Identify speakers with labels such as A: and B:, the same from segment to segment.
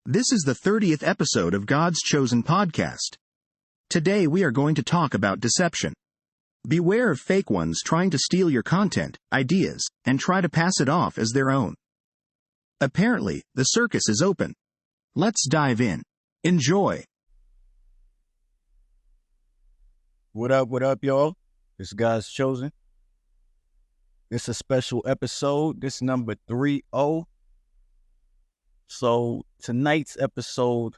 A: This is the 30th episode of God's Chosen podcast. Today we are going to talk about deception. Beware of fake ones trying to steal your content, ideas, and try to pass it off as their own. Apparently, the circus is open. Let's dive in. Enjoy.
B: What up, y'all? This is God's Chosen. It's a special episode. This is number 30. So tonight's episode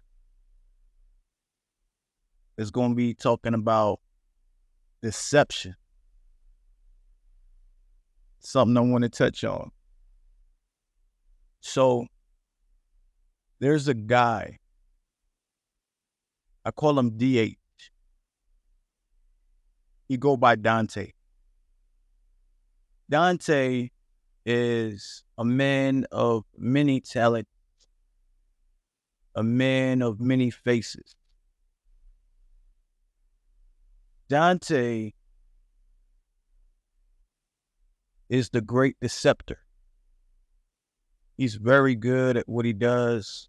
B: is going to be talking about deception. Something I want to touch on. So there's a guy. I call him DH. He go by Dante. Dante is a man of many talents, a man of many faces. Dante is the great deceptor. He's very good at what he does.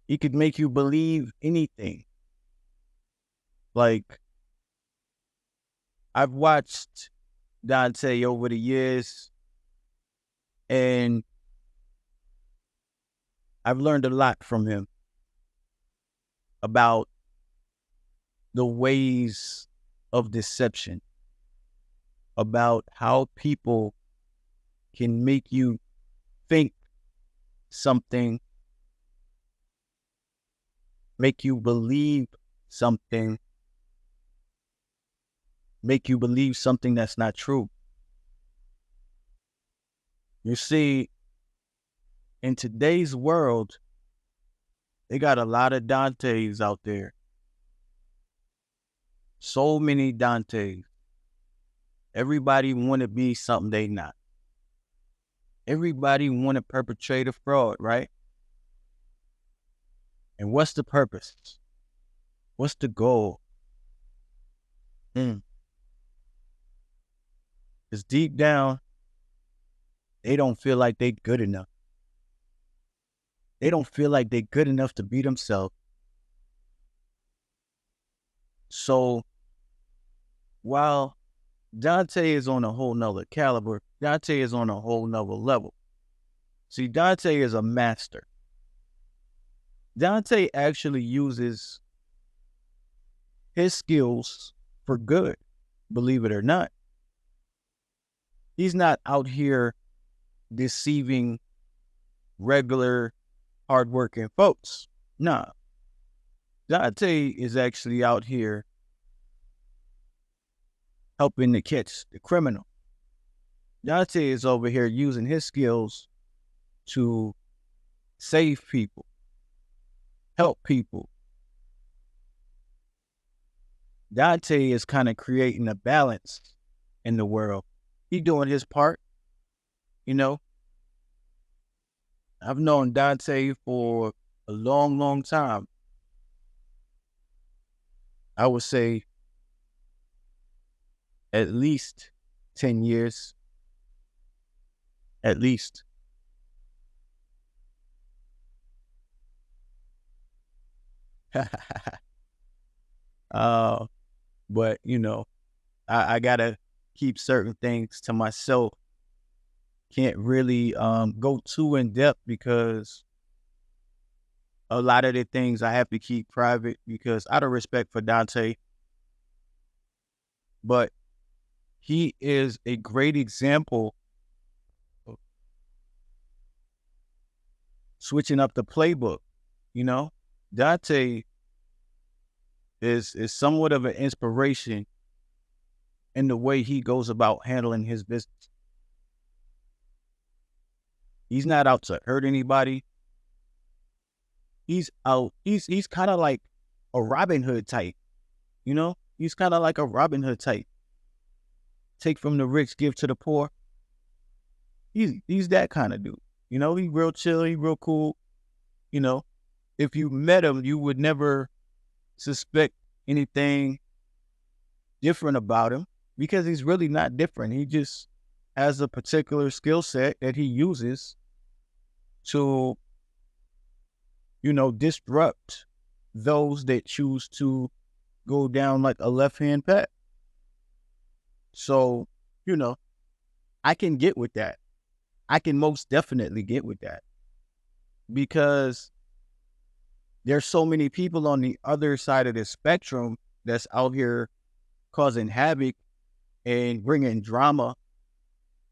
B: He could make you believe anything. Like, I've watched Dante over the years, and I've learned a lot from him about the ways of deception, about how people can make you think something, make you believe something, make you believe something that's not true. You see, in today's world, they got a lot of Dantes out there. So many Dantes. Everybody want to be something they not. Everybody want to perpetrate a fraud, right? And what's the purpose? What's the goal? Because deep down, they don't feel like they good enough. They don't feel like they good enough to be themselves. So, while Dante is on a whole nother caliber, Dante is on a whole nother level. See, Dante is a master. Dante actually uses his skills for good, believe it or not. He's not out here deceiving regular, hardworking folks. Nah. Dante is actually out here helping to catch the criminal. Dante is over here using his skills to save people, help people. Dante is kind of creating a balance in the world. He doing his part, you know. I've known Dante for a long, long time. I would say at least 10 years. At least. But, you know, I got to keep certain things to myself. Can't really go too in depth because a lot of the things I have to keep private because out of respect for Dante. But he is a great example of switching up the playbook. You know, Dante is somewhat of an inspiration in the way he goes about handling his business. He's not out to hurt anybody. He's kind of like a Robin Hood type, you know? He's kind of like a Robin Hood type. Take from the rich, give to the poor. He's that kind of dude. You know, he's real chill, he's real cool. You know, if you met him, you would never suspect anything different about him because he's really not different. He just has a particular skill set that he uses to disrupt those that choose to go down like a left-hand path. So, I can get with that. I can most definitely get with that, because there's so many people on the other side of the spectrum that's out here causing havoc and bringing drama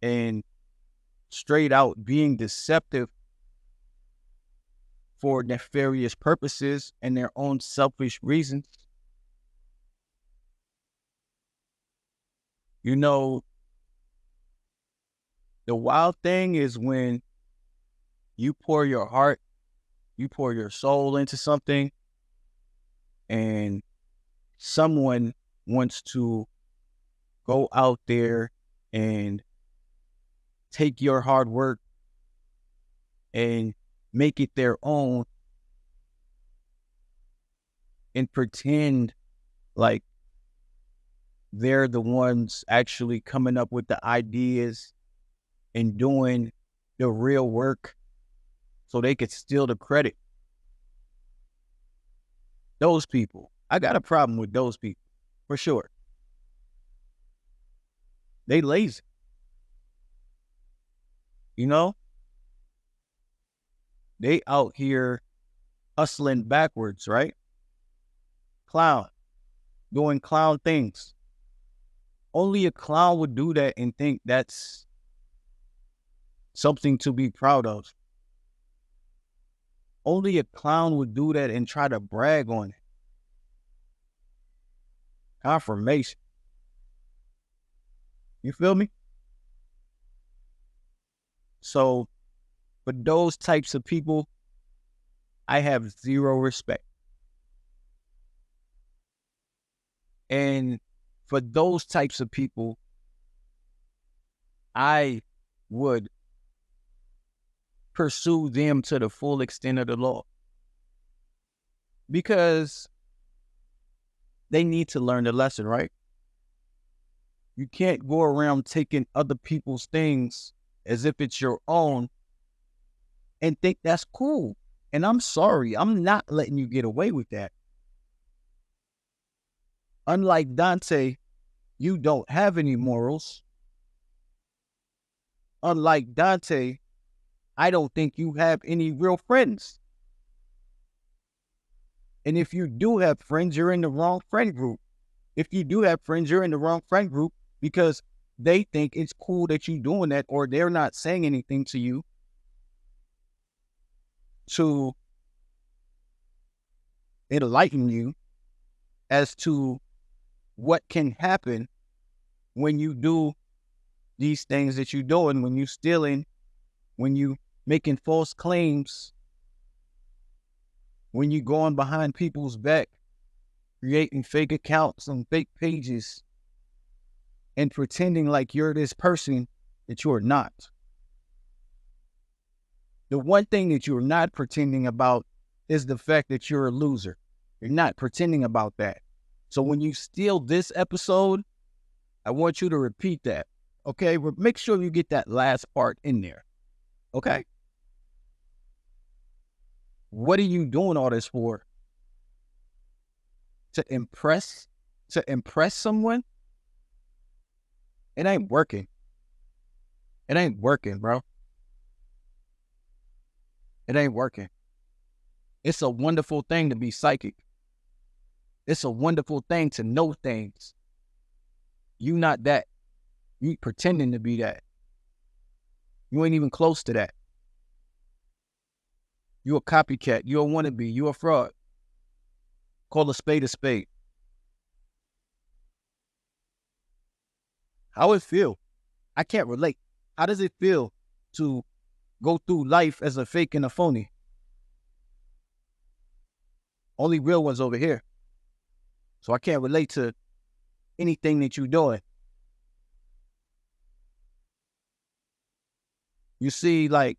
B: and straight out being deceptive for nefarious purposes and their own selfish reasons. The wild thing is when you pour your heart, you pour your soul into something, and someone wants to go out there and take your hard work and make it their own and pretend like they're the ones actually coming up with the ideas and doing the real work so they could steal the credit. Those people, I got a problem with those people, for sure. They lazy. They out here hustling backwards, right? Clown, doing clown things. Only a clown would do that and think that's something to be proud of. Only a clown would do that and try to brag on it. Confirmation. You feel me? So, for those types of people, I have zero respect. And for those types of people, I would pursue them to the full extent of the law, because they need to learn the lesson, right? You can't go around taking other people's things as if it's your own and think that's cool. And I'm sorry, I'm not letting you get away with that. Unlike Dante, you don't have any morals. Unlike Dante, I don't think you have any real friends. And if you do have friends, you're in the wrong friend group. If you do have friends, you're in the wrong friend group because they think it's cool that you're doing that, or they're not saying anything to you to enlighten you as to what can happen when you do these things that you're doing, when you stealing, when you making false claims, when you going behind people's back, creating fake accounts and fake pages and pretending like you're this person that you're not. The one thing that you're not pretending about is the fact that you're a loser. You're not pretending about that. So when you steal this episode, I want you to repeat that, okay? Make sure you get that last part in there, okay? What are you doing all this for? To impress someone? It ain't working. It ain't working, bro. It ain't working. It's a wonderful thing to be psychic. It's a wonderful thing to know things. You not that. You pretending to be that. You ain't even close to that. You a copycat. You a wannabe. You a fraud. Call a spade a spade. How it feel? I can't relate. How does it feel to go through life as a fake and a phony? Only real ones over here. So I can't relate to anything that you're doing. You see, like,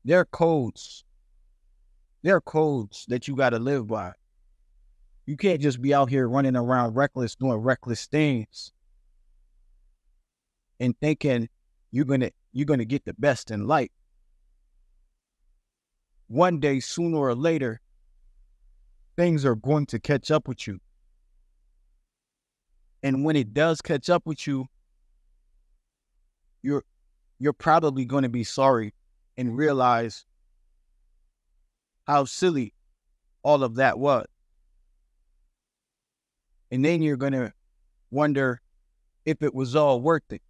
B: there are codes. There are codes that you got to live by. You can't just be out here running around reckless, doing reckless things and thinking you're gonna get the best in life. one day, sooner or later, things are going to catch up with you. And when it does catch up with you, you're probably going to be sorry and realize how silly all of that was. And then you're going to wonder if it was all worth it.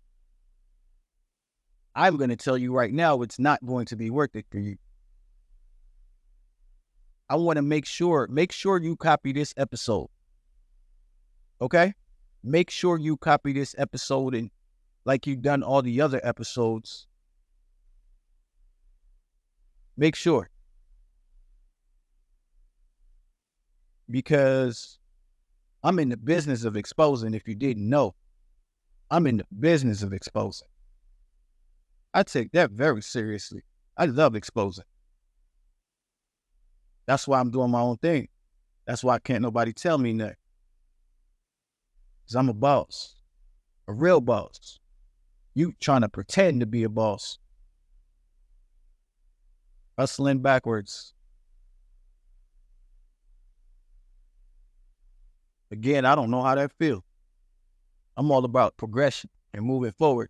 B: I'm going to tell you right now, it's not going to be worth it for you. I want to make sure you copy this episode. Okay? Make sure you copy this episode, and like you've done all the other episodes, make sure. Because I'm in the business of exposing, if you didn't know. I'm in the business of exposing. I take that very seriously. I love exposing. That's why I'm doing my own thing. That's why can't nobody tell me nothing. Because I'm a boss. A real boss. You trying to pretend to be a boss. Hustling backwards. Again, I don't know how that feels. I'm all about progression and moving forward.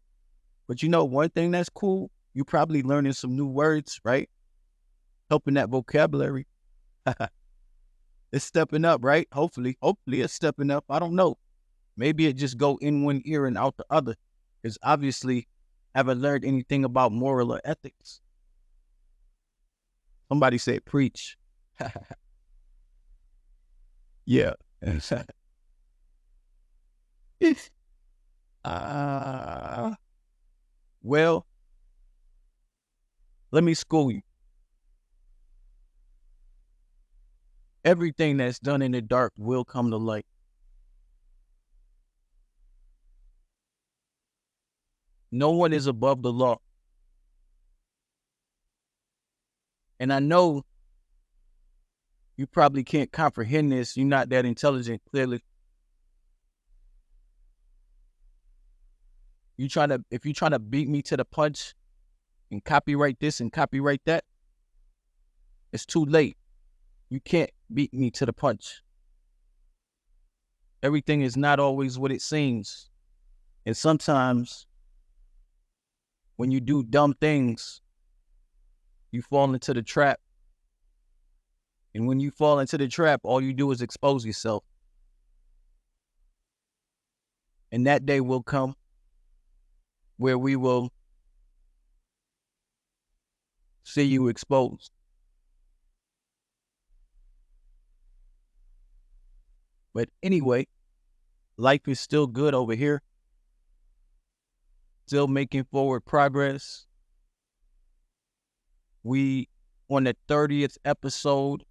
B: But you know, one thing that's cool, you probably learning some new words, right? Helping that vocabulary. It's stepping up, right? Hopefully it's stepping up. I don't know. Maybe it just go in one ear and out the other. Because obviously, haven't learned anything about moral or ethics. Somebody said preach. Yeah. Well, let me school you. Everything that's done in the dark will come to light. No one is above the law. And I know you probably can't comprehend this. You're not that intelligent, clearly. If you try to beat me to the punch and copyright this and copyright that, it's too late. You can't beat me to the punch. Everything is not always what it seems. And sometimes when you do dumb things, you fall into the trap. And when you fall into the trap, all you do is expose yourself. And that day will come where we will see you exposed. But anyway, life is still good over here. Still making forward progress. We on the 30th episode.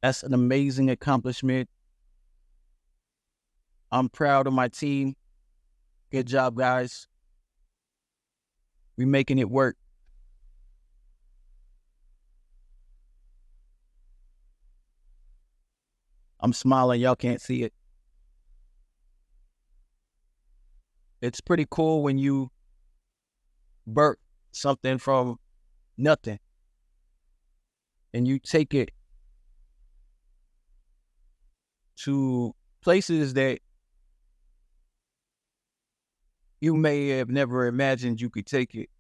B: That's an amazing accomplishment. I'm proud of my team. Good job, guys. We making it work. I'm smiling. Y'all can't see it. It's pretty cool when you birth something from nothing and you take it to places that you may have never imagined you could take it.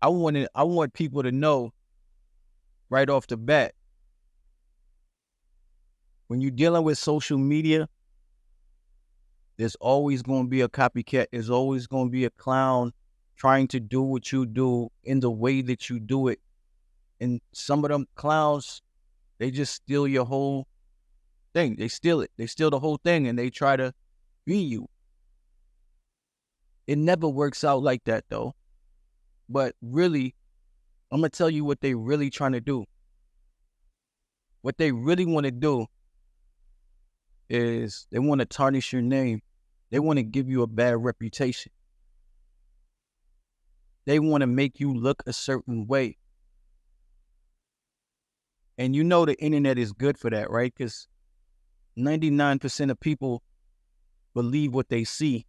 B: I want people to know right off the bat, when you're dealing with social media, there's always going to be a copycat. There's always going to be a clown trying to do what you do in the way that you do it. And some of them clowns, they just steal your whole thing. They steal it. They steal the whole thing and they try to be you. It never works out like that though. But really, I'm going to tell you what they really trying to do. What they really want to do is they want to tarnish your name. They want to give you a bad reputation. They want to make you look a certain way. And you know the internet is good for that, right? Because 99% of people believe what they see.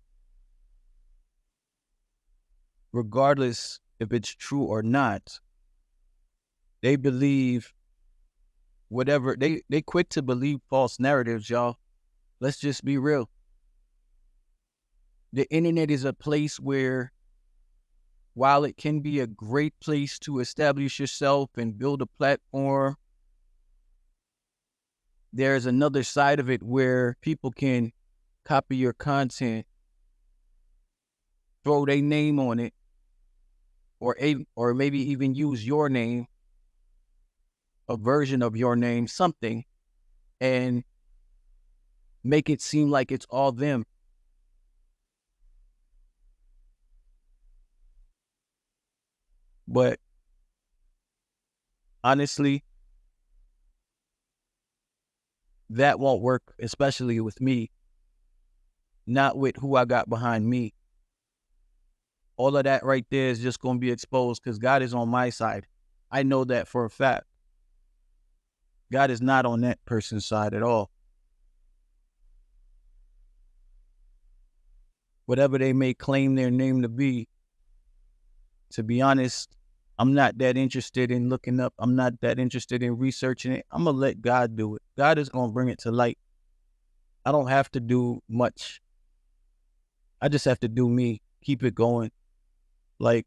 B: regardless if it's true or not, they believe whatever, they quick to believe false narratives, y'all. Let's just be real. The internet is a place where, while it can be a great place to establish yourself and build a platform, there's another side of it where people can copy your content, throw their name on it, or maybe even use your name, a version of your name, something, and make it seem like it's all them. But honestly, that won't work, especially with me, not with who I got behind me. All of that right there is just going to be exposed because God is on my side. I know that for a fact. God is not on that person's side at all. Whatever they may claim their name to be honest, I'm not that interested in looking up. I'm not that interested in researching it. I'm going to let God do it. God is going to bring it to light. I don't have to do much. I just have to do me, keep it going. Like,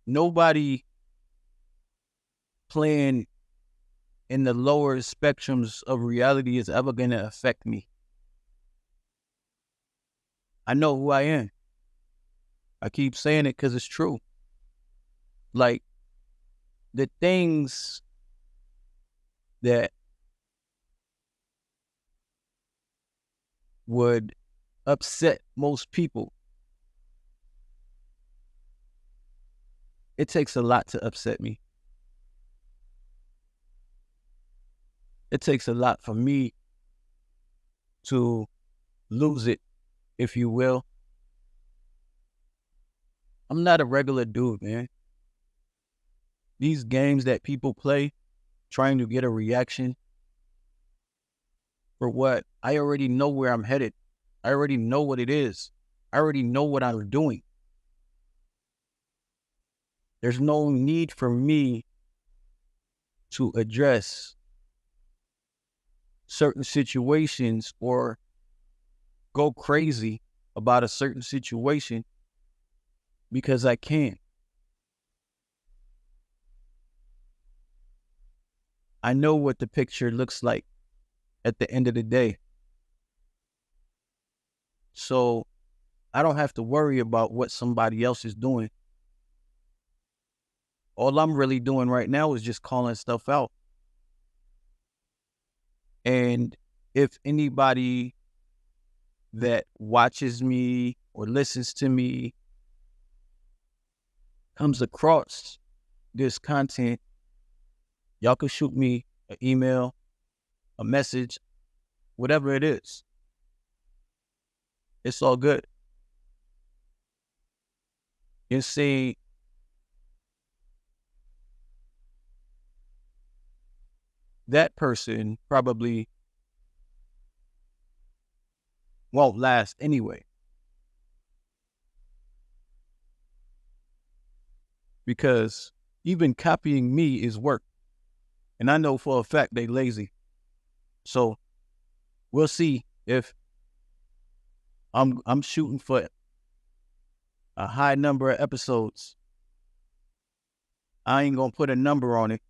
B: nobody playing in the lower spectrums of reality is ever going to affect me. I know who I am. I keep saying it because it's true. Like, the things that would upset most people, it takes a lot to upset me. It takes a lot for me to lose it, if you will. I'm not a regular dude, man. These games that people play, trying to get a reaction, for what? I already know where I'm headed. I already know what it is. I already know what I'm doing. There's no need for me to address certain situations or go crazy about a certain situation because I can. I know what the picture looks like at the end of the day. So I don't have to worry about what somebody else is doing. All I'm really doing right now is just calling stuff out. And if anybody that watches me or listens to me comes across this content, y'all can shoot me an email, a message, whatever it is. It's all good. You see, that person probably won't last anyway. Because even copying me is work. And I know for a fact they lazy. So we'll see if I'm shooting for a high number of episodes. I ain't gonna put a number on it.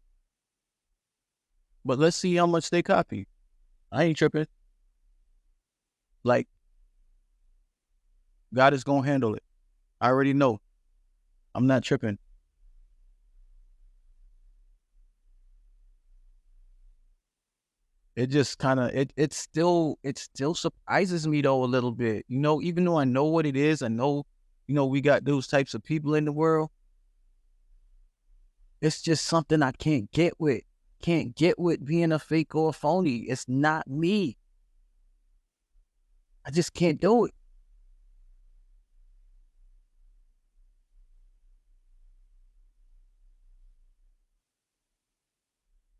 B: But let's see how much they copy. I ain't tripping. Like, God is gonna handle it. I already know. I'm not tripping. It just kind of it still surprises me though a little bit. You know, even though I know what it is, I know, we got those types of people in the world. It's just something I can't get with. Can't get with being a fake or a phony. It's not me. I just can't do it.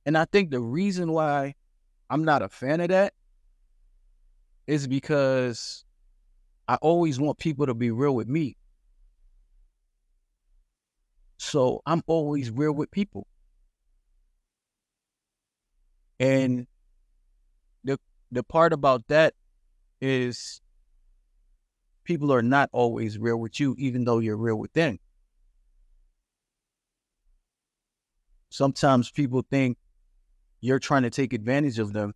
B: And I think the reason why I'm not a fan of that is because I always want people to be real with me. So I'm always real with people. And the part about that is people are not always real with you, even though you're real with them. Sometimes people think you're trying to take advantage of them,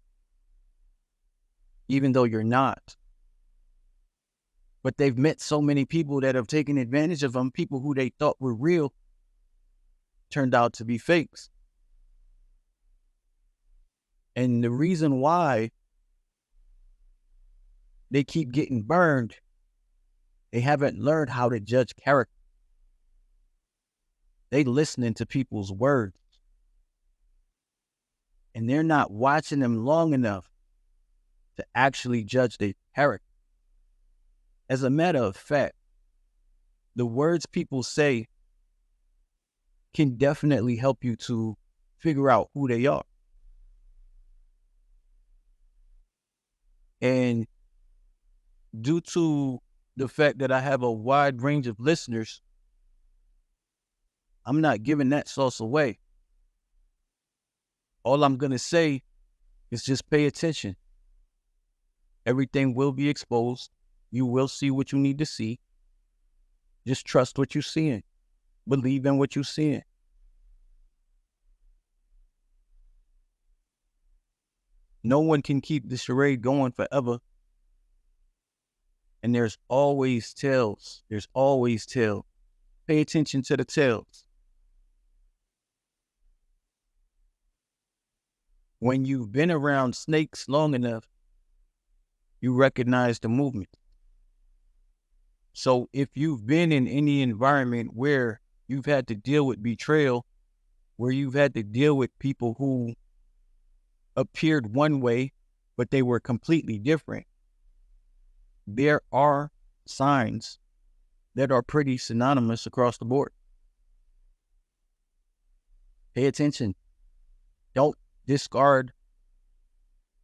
B: even though you're not. But they've met so many people that have taken advantage of them. People who they thought were real turned out to be fakes. And the reason why they keep getting burned, they haven't learned how to judge character. They listening to people's words. And they're not watching them long enough to actually judge their character. As a matter of fact, the words people say can definitely help you to figure out who they are. And due to the fact that I have a wide range of listeners, I'm not giving that sauce away. All I'm going to say is just pay attention. Everything will be exposed. You will see what you need to see. Just trust what you're seeing. Believe in what you're seeing. No one can keep the charade going forever. And there's always tails. There's always tails. Pay attention to the tails. When you've been around snakes long enough, you recognize the movement. So if you've been in any environment where you've had to deal with betrayal, where you've had to deal with people who appeared one way, but they were completely different, there are signs that are pretty synonymous across the board. Pay attention. Don't discard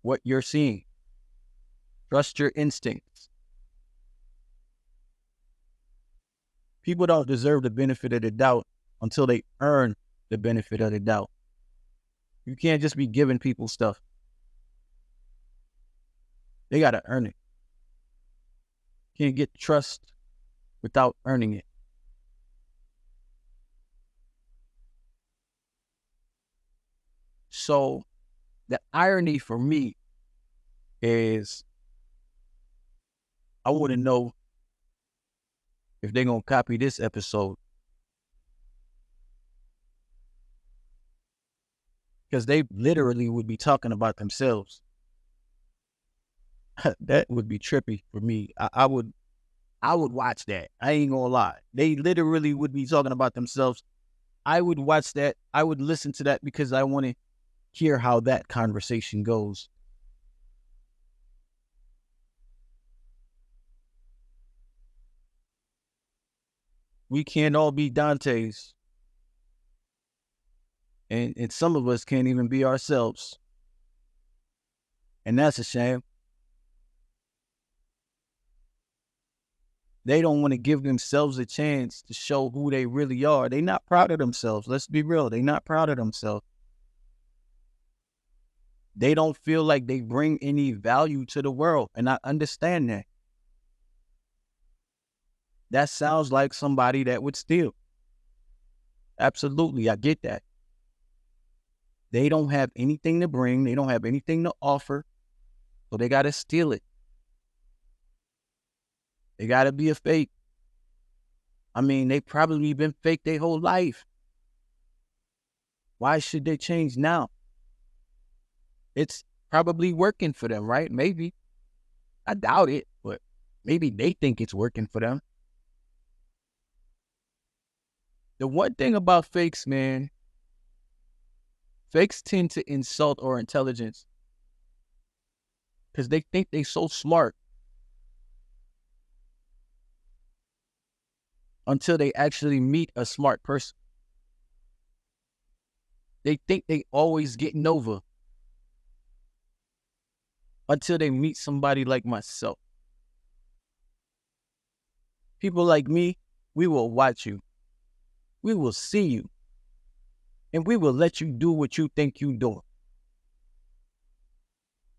B: what you're seeing. Trust your instincts. People don't deserve the benefit of the doubt until they earn the benefit of the doubt. You can't just be giving people stuff. They got to earn it. Can't get trust without earning it. So the irony for me is I want to know if they're going to copy this episode. Because they literally would be talking about themselves. That would be trippy for me. I would watch that. I ain't gonna lie. They literally would be talking about themselves. I would watch that. I would listen to that because I want to hear how that conversation goes. We can't all be Dantes. And some of us can't even be ourselves. And that's a shame. They don't want to give themselves a chance to show who they really are. They're not proud of themselves. Let's be real. They're not proud of themselves. They don't feel like they bring any value to the world. And I understand that. That sounds like somebody that would steal. Absolutely, I get that. They don't have anything to bring. They don't have anything to offer. So they got to steal it. They got to be a fake. I mean, they probably been fake their whole life. Why should they change now? It's probably working for them, right? Maybe. I doubt it, but maybe they think it's working for them. The one thing about fakes, man, fakes tend to insult our intelligence because they think they're so smart until they actually meet a smart person. They think they always getting over until they meet somebody like myself. People like me, we will watch you. We will see you. And we will let you do what you think you doing.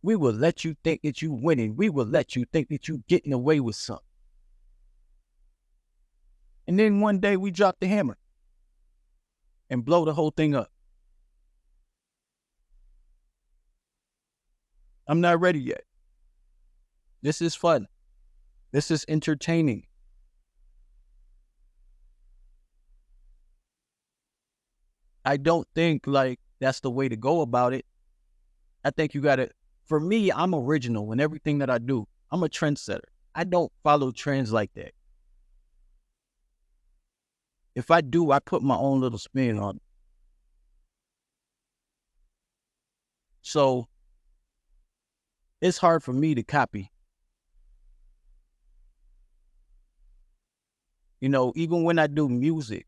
B: We will let you think that you winning. We will let you think that you getting away with something. And then one day we drop the hammer and blow the whole thing up. I'm not ready yet. This is fun. This is entertaining. I don't think like that's the way to go about it. I think you gotta, for me, I'm original in everything that I do. I'm a trendsetter. I don't follow trends like that. If I do, I put my own little spin on it. So it's hard for me to copy. You know, even when I do music,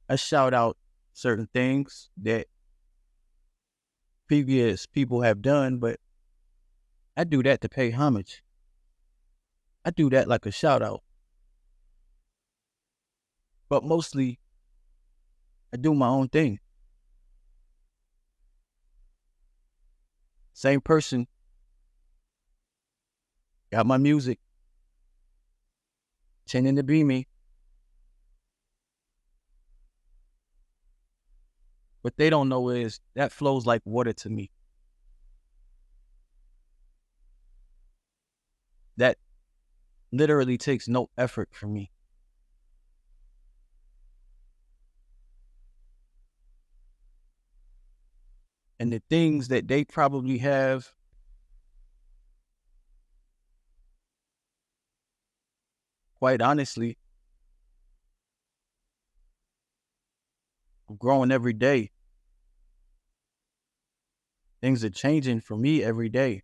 B: I shout out certain things that previous people have done, but I do that to pay homage. I do that like a shout out. But mostly, I do my own thing. Same person, got my music, tending to be me. What they don't know is that flows like water to me. That literally takes no effort from me. And the things that they probably have, quite honestly, I'm growing every day. Things are changing for me every day.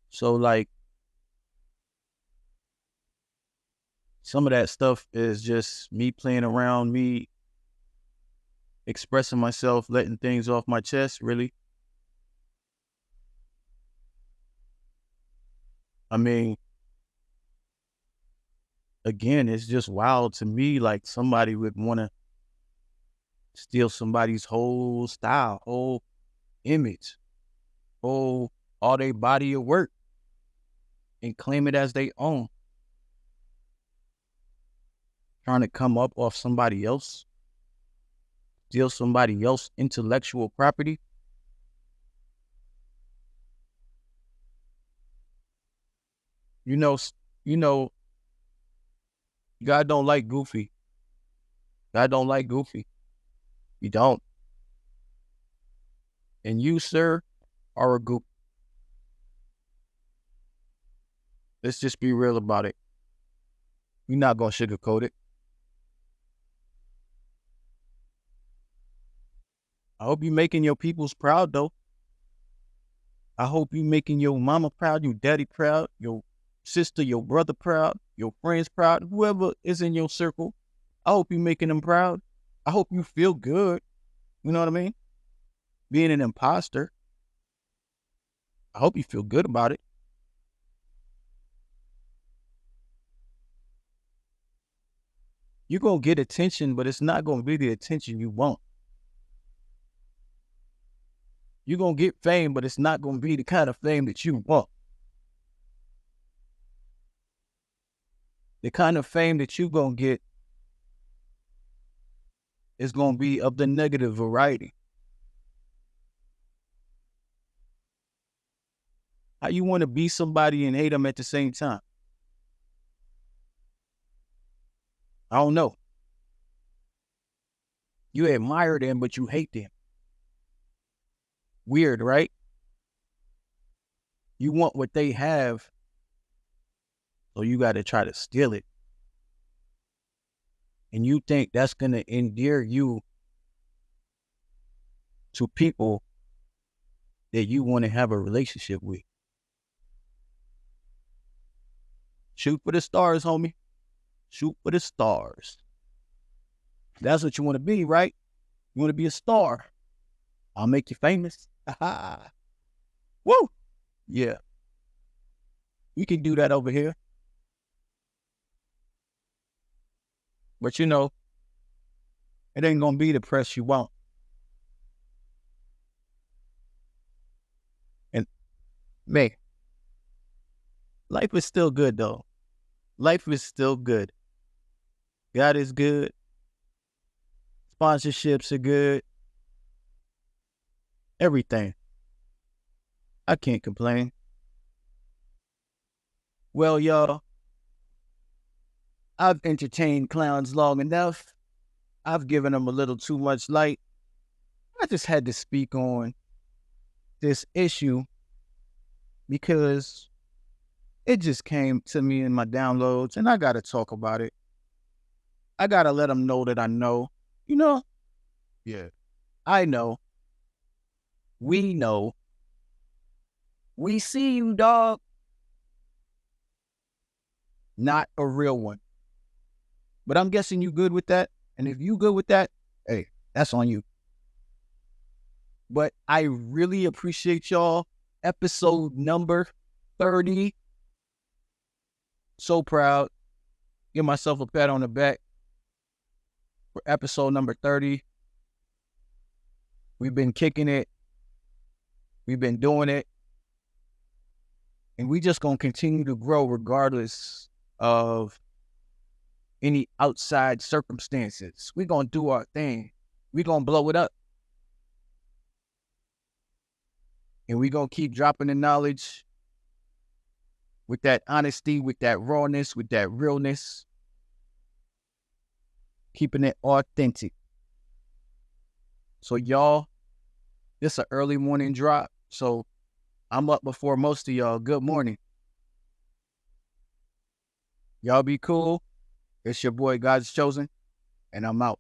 B: So like, some of that stuff is just me playing around, me expressing myself, letting things off my chest, really. I mean, again, it's just wild to me, like somebody would want to steal somebody's whole style, whole image, whole all their body of work and claim it as their own. Trying to come up off somebody else, steal somebody else's intellectual property. You know, you know, God don't like goofy. God don't like goofy. You don't. And you, sir, are a goof. Let's just be real about it. You're not going to sugarcoat it. I hope you're making your peoples proud, though. I hope you're making your mama proud, your daddy proud, your sister, your brother proud, your friends proud, whoever is in your circle. I hope you're making them proud. I hope you feel good. You know what I mean? Being an imposter, I hope you feel good about it. You're going to get attention, but it's not going to be the attention you want. You're going to get fame, but it's not going to be the kind of fame that you want. The kind of fame that you're going to get is going to be of the negative variety. How you want to be somebody and hate them at the same time? I don't know. You admire them, but you hate them. Weird, right? You want what they have, so you got to try to steal it. And you think that's going to endear you to people that you want to have a relationship with. Shoot for the stars, homie. Shoot for the stars. That's what you want to be, right? You want to be a star. I'll make you famous. Woo! Yeah. We can do that over here. But you know, it ain't gonna be the press you want. And man, life is still good though. Life is still good. God is good. Sponsorships are good. Everything. I can't complain. Well, y'all, I've entertained clowns long enough. I've given them a little too much light. I just had to speak on this issue because it just came to me in my downloads and I got to talk about it. I got to let them know that I know. You know? Yeah. I know. We know. We see you, dog. Not a real one. But I'm guessing you good with that. And if you good with that, hey, that's on you. But I really appreciate y'all. Episode number 30. So proud. Give myself a pat on the back for episode number 30. We've been kicking it. We've been doing it. And we just going to continue to grow regardless of any outside circumstances. We're going to do our thing. We're going to blow it up. And we're going to keep dropping the knowledge with that honesty, with that rawness, with that realness. Keeping it authentic. So y'all, this an early morning drop. So I'm up before most of y'all. Good morning. Y'all be cool. It's your boy, GodsChosen, and I'm out.